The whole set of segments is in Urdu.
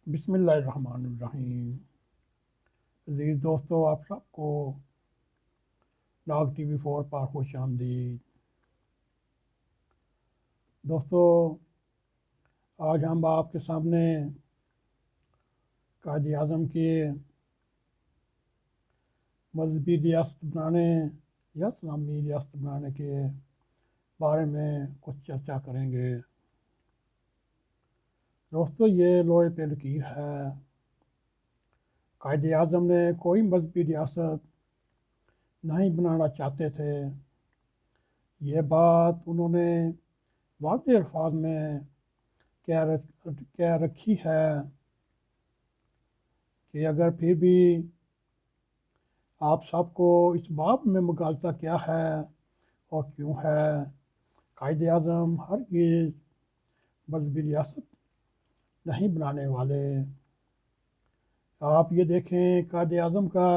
بسم اللہ الرحمن الرحیم۔ عزیز دوستو، آپ سب کو ناگ ٹی وی 4 پر خوش آمدید۔ دوستو، آج ہم آپ کے سامنے قائد اعظم کے مذہبی ریاست بنانے یا اسلامی ریاست بنانے کے بارے میں کچھ چرچا کریں گے۔ دوستو، یہ لوہے پہ لکیر ہے، قائد اعظم نے کوئی مذہبی ریاست نہیں بنانا چاہتے تھے۔ یہ بات انہوں نے واضح الفاظ میں کہہ رکھی ہے کہ اگر پھر بھی آپ سب کو اس باب میں مغالطہ کیا ہے اور کیوں ہے، قائد اعظم ہرگز مذہبی ریاست نہیں بنانے والے۔ آپ یہ دیکھیں، قائد اعظم کا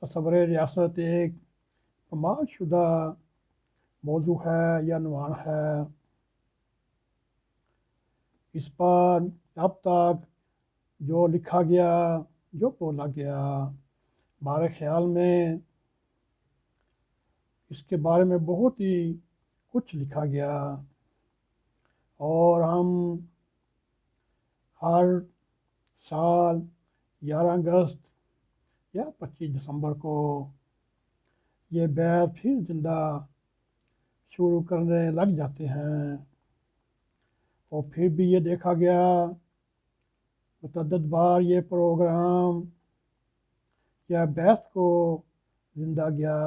تصور ریاست ایک پامال شدہ موضوع ہے یا عنوان ہے۔ اس پر اب تک جو لکھا گیا، جو بولا گیا، ہمارے خیال میں اس کے بارے میں بہت ہی کچھ لکھا گیا، اور ہم ہر سال 11 اگست یا 25 دسمبر کو یہ بحث پھر زندہ شروع کرنے لگ جاتے ہیں، اور پھر بھی یہ دیکھا گیا متعدد بار یہ پروگرام یا بحث کو زندہ گیا،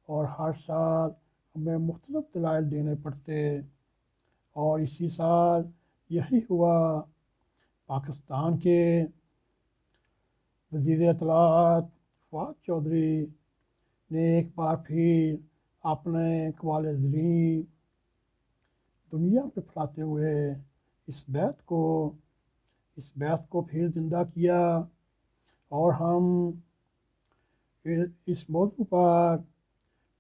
اور ہر سال ہمیں مختلف دلائل دینے پڑتے، اور اسی سال یہی ہوا۔ پاکستان کے وزیر اطلاعات فواد چودھری نے ایک بار پھر اپنے اقوال زریں دنیا پہ پھیلاتے ہوئے اس بحث کو پھر زندہ کیا، اور ہم اس موضوع پر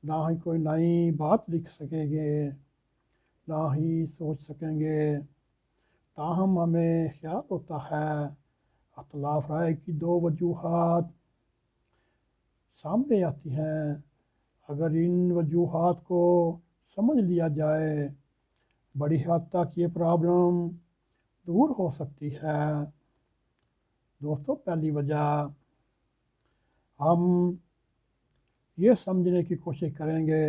نہ ہی کوئی نئی بات لکھ سکیں گے، نہ ہی سوچ سکیں گے۔ تاہم ہمیں خیال ہوتا ہے اختلاف رائے کی دو وجوہات سامنے آتی ہیں۔ اگر ان وجوہات کو سمجھ لیا جائے، بڑی حد تک یہ پرابلم دور ہو سکتی ہے۔ دوستو، پہلی وجہ، ہم یہ سمجھنے کی کوشش کریں گے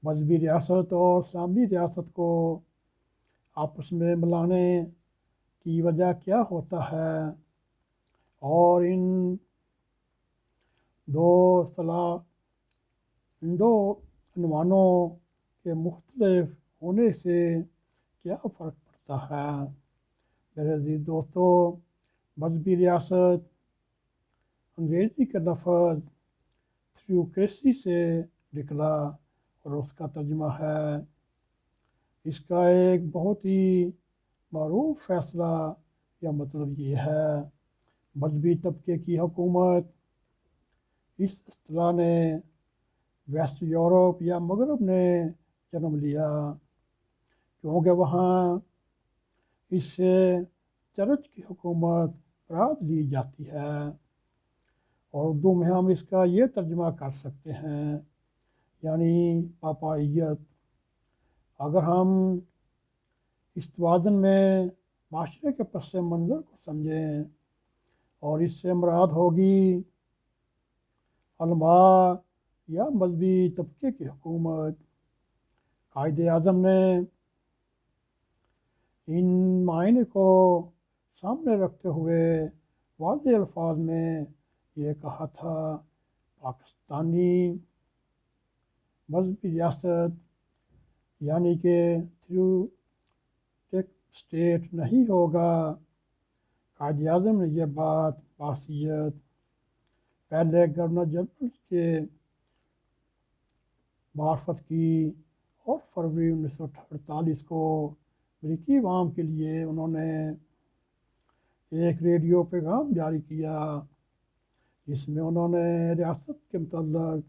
مذہبی ریاست اور اسلامی ریاست کو آپس میں ملانے کی وجہ کیا ہوتا ہے، اور ان دو عنوانوں کے مختلف ہونے سے کیا فرق پڑتا ہے۔ میرے عزیز دوستو، مذہبی ریاست انگریزی کا لفظ تھیوکریسی سے نکلا، اور اس کا ترجمہ ہے، اس کا ایک بہت ہی معروف فیصلہ یا مطلب یہ ہے، مذہبی طبقے کی حکومت۔ اس اصطلاح نے ویسٹ یورپ یا مغرب نے جنم لیا، کیونکہ وہاں اس سے چرچ کی حکومت مراد لی جاتی ہے، اور اردو میں ہم اس کا یہ ترجمہ کر سکتے ہیں، یعنی پاپائیت۔ اگر ہم اس توازن میں معاشرے کے پس منظر کو سمجھیں، اور اس سے مراد ہوگی علماء یا مذہبی طبقے کی حکومت۔ قائد اعظم نے ان معنی کو سامنے رکھتے ہوئے واضح الفاظ میں یہ کہا تھا، پاکستانی مذہبی ریاست یعنی کہ تھیوکریٹک اسٹیٹ نہیں ہوگا۔ قائد اعظم نے یہ بات بحیثیت پہلے گورنر جنرل کے معرفت کی، اور فروری 1948 کو امریکی عوام کے لیے انہوں نے ایک ریڈیو پیغام جاری کیا، جس میں انہوں نے ریاست کے متعلق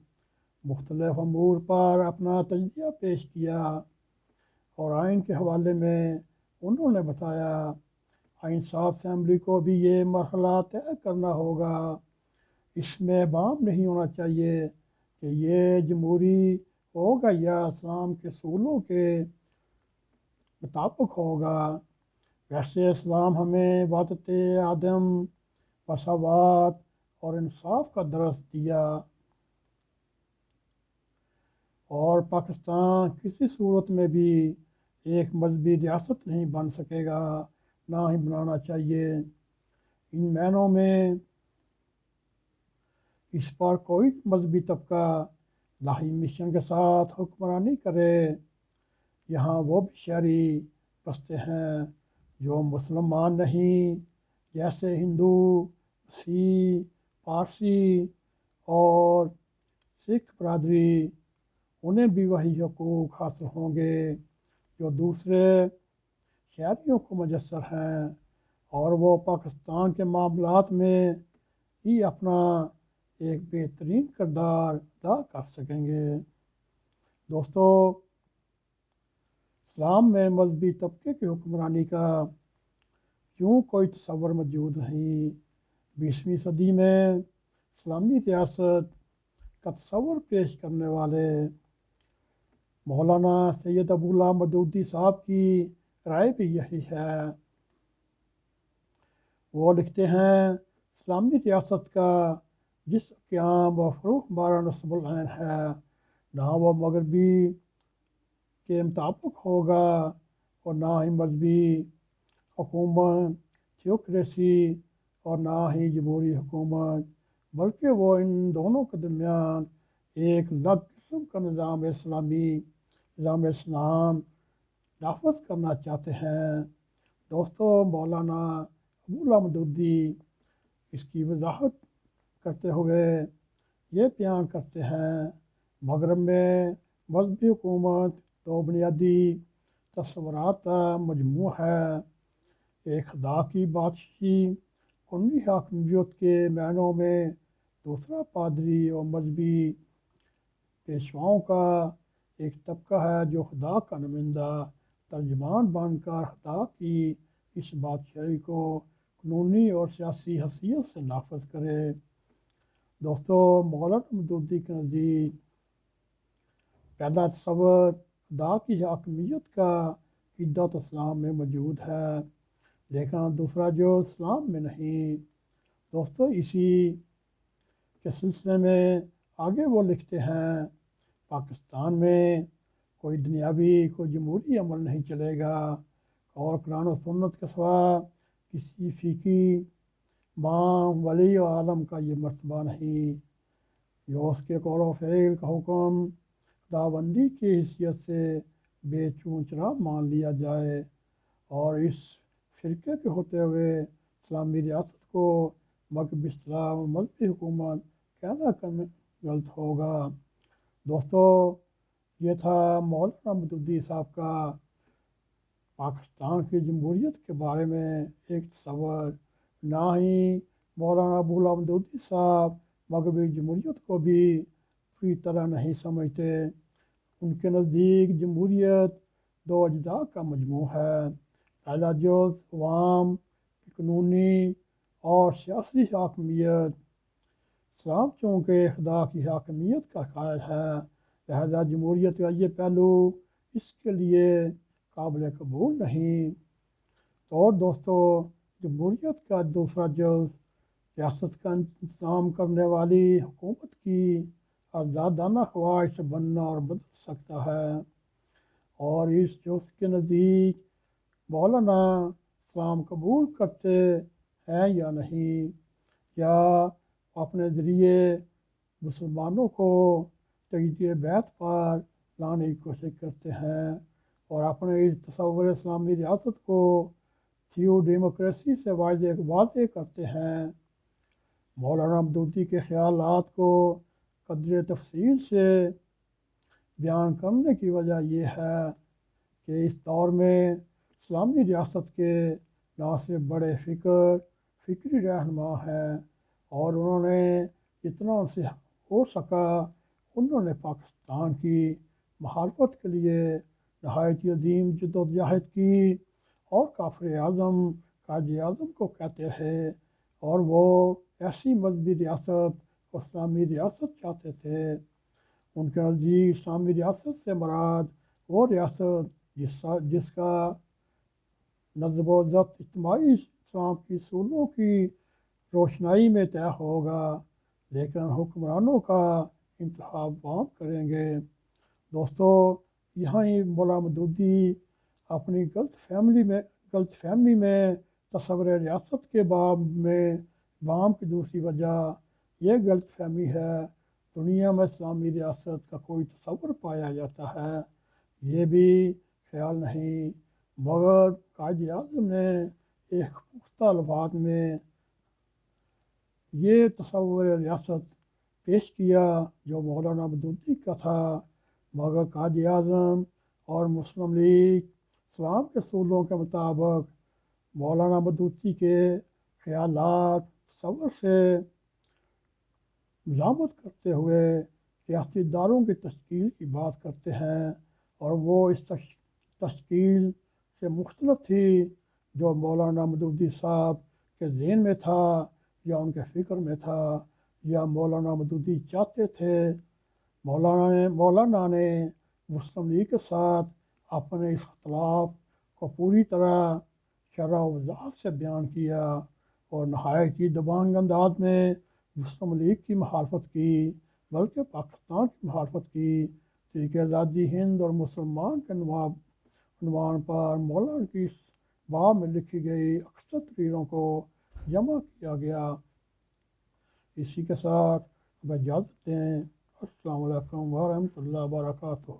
مختلف امور پر اپنا تجزیہ پیش کیا، اور آئین کے حوالے میں انہوں نے بتایا انصاف اسمبلی کو بھی یہ مرحلہ طے کرنا ہوگا۔ اس میں بام نہیں ہونا چاہیے کہ یہ جمہوری ہوگا یا اسلام کے اصولوں کے مطابق ہوگا۔ ویسے اسلام ہمیں وحدت عدم، مساوات اور انصاف کا درس دیا، اور پاکستان کسی صورت میں بھی ایک مذہبی ریاست نہیں بن سکے گا، نہ ہی بنانا چاہیے۔ ان معنوں میں اس پر کوئی مذہبی طبقہ الہی مشن کے ساتھ حکمرانی کرے۔ یہاں وہ بھی شہری بستے ہیں جو مسلمان نہیں، جیسے ہندو، مسیح، پارسی اور سکھ برادری، انہیں بھی وہی حقوق حاصل ہوں گے جو دوسرے شہریوں کو میسر ہیں، اور وہ پاکستان کے معاملات میں ہی اپنا ایک بہترین کردار ادا کر سکیں گے۔ دوستو، اسلام میں مذہبی طبقے کی حکمرانی کا یوں کوئی تصور موجود نہیں۔ 20ویں صدی میں اسلامی ریاست کا تصور پیش کرنے والے مولانا سید ابو اللہ مودودی صاحب کی رائے بھی یہی ہے۔ وہ لکھتے ہیں، اسلامی ریاست کا جس قیام و فروغ ہمارا نصب العین ہے، نہ وہ مغربی کے مطابق ہوگا اور نہ ہی مذہبی حکومت، تھیوکریسی، اور نہ ہی جمہوری حکومت، بلکہ وہ ان دونوں کے درمیان ایک الگ قسم کا نظام اسلام نافذ کرنا چاہتے ہیں۔ دوستو، مولانا ابو اللہ مودودی اس کی وضاحت کرتے ہوئے یہ بیان کرتے ہیں، مغرب میں مذہبی حکومت دو بنیادی تصورات کا مجموعہ ہے: ایک خدا کی بادشاہی قانونی حاکمیت کے معنوں میں، دوسرا پادری اور مذہبی پیشواؤں کا ایک طبقہ ہے جو خدا کا نمائندہ ترجمان بن کر خدا کی اس بادشاہی کو قانونی اور سیاسی حیثیت سے نافذ کرے۔ دوستو، مولانا مودودی کے نزدیک پہلا تصور خدا کی حاکمیت کا عقیدت اسلام میں موجود ہے، لیکن دوسرا جو اسلام میں نہیں۔ دوستو، اسی کے سلسلے میں آگے وہ لکھتے ہیں، پاکستان میں کوئی دنیاوی، کوئی جمہوری عمل نہیں چلے گا، اور قرآن و سنت کے سوا کسی فقی، امام، ولی و عالم کا یہ مرتبہ نہیں جو اس کے قول و فعل کا حکم خداوندی کی حیثیت سے بے چون چرا مان لیا جائے، اور اس فرقے کے ہوتے ہوئے اسلامی ریاست کو مغربی اسلام و مذہبی حکومت کہنا غلط ہوگا۔ دوستو، یہ تھا مولانا مودودی صاحب کا پاکستان کی جمہوریت کے بارے میں ایک تصور۔ نہ ہی مولانا ابو اللہ مودودی صاحب مغربی جمہوریت کو بھی پوری طرح نہیں سمجھتے۔ ان کے نزدیک جمہوریت دو اجزاء کا مجموعہ ہے: پہلا جز عوام کی قانونی اور سیاسی حاکمیت۔ اسلام چونکہ خدا کی حاکمیت کا قائل ہے، لہذا جمہوریت کا یہ پہلو اس کے لیے قابل قبول نہیں۔ تو اور دوستو، جمہوریت کا دوسرا جز ریاست کا انتظام کرنے والی حکومت کی آزادانہ خواہش سے بننا اور بدل سکتا ہے، اور اس جز کے نزدیک مولانا اسلام قبول کرتے ہیں یا نہیں، یا اپنے ذریعے مسلمانوں کو تجدید بیت پر لانے کی کوشش کرتے ہیں، اور اپنے اس تصور اسلامی ریاست کو تھیو ڈیموکریسی سے واضح کرتے ہیں۔ مولانا مودودی کے خیالات کو قدر تفصیل سے بیان کرنے کی وجہ یہ ہے کہ اس دور میں اسلامی ریاست کے نہ صرف بڑے فکری رہنما ہیں، اور انہوں نے جتنا ان سے ہو سکا انہوں نے پاکستان کی محافظت کے لیے نہایت عظیم جدوجہد کی، اور کافر اعظم قائد اعظم کو کہتے رہے اور وہ ایسی مذہبی ریاست اسلامی ریاست چاہتے تھے۔ ان کے نزدیک اسلامی ریاست سے مراد وہ ریاست جس کا نظم و ضبط اجتماعی اسلام کی اصولوں کی روشنائی میں طے ہوگا، لیکن حکمرانوں کا انتخاب عوام کریں گے۔ دوستو، یہاں ہی مولانا مودودی اپنی غلط فہمی میں تصور ریاست کے باب میں عوام کی دوسری وجہ یہ غلط فہمی ہے دنیا میں اسلامی ریاست کا کوئی تصور پایا جاتا ہے، یہ بھی خیال نہیں، مگر قائد اعظم نے ایک پختہ الفاظ میں یہ تصور ریاست پیش کیا جو مولانا مودودی کا تھا، مگر قائد اعظم اور مسلم لیگ اسلام کے اصولوں کے مطابق مولانا مودودی کے خیالات تصور سے مزاحمت کرتے ہوئے ریاستی اداروں کی تشکیل کی بات کرتے ہیں، اور وہ اس تشکیل سے مختلف تھی جو مولانا مودودی صاحب کے ذہن میں تھا یا ان کے فکر میں تھا یا مولانا مودودی چاہتے تھے۔ مولانا نے مسلم لیگ کے ساتھ اپنے اس اختلاف کو پوری طرح شرح و وضاحت سے بیان کیا اور نہایت ہی دبنگ انداز میں مسلم لیگ کی مخالفت کی، بلکہ پاکستان کی مخالفت کی۔ تحریک آزادی ہند اور مسلمان کے عنوان پر مولانا کی اس باب میں لکھی گئی اکثر تقریروں کو جمع کیا گیا۔ اسی کے ساتھ اب اجازت دیں۔ السلام علیکم ورحمۃ اللہ وبرکاتہ۔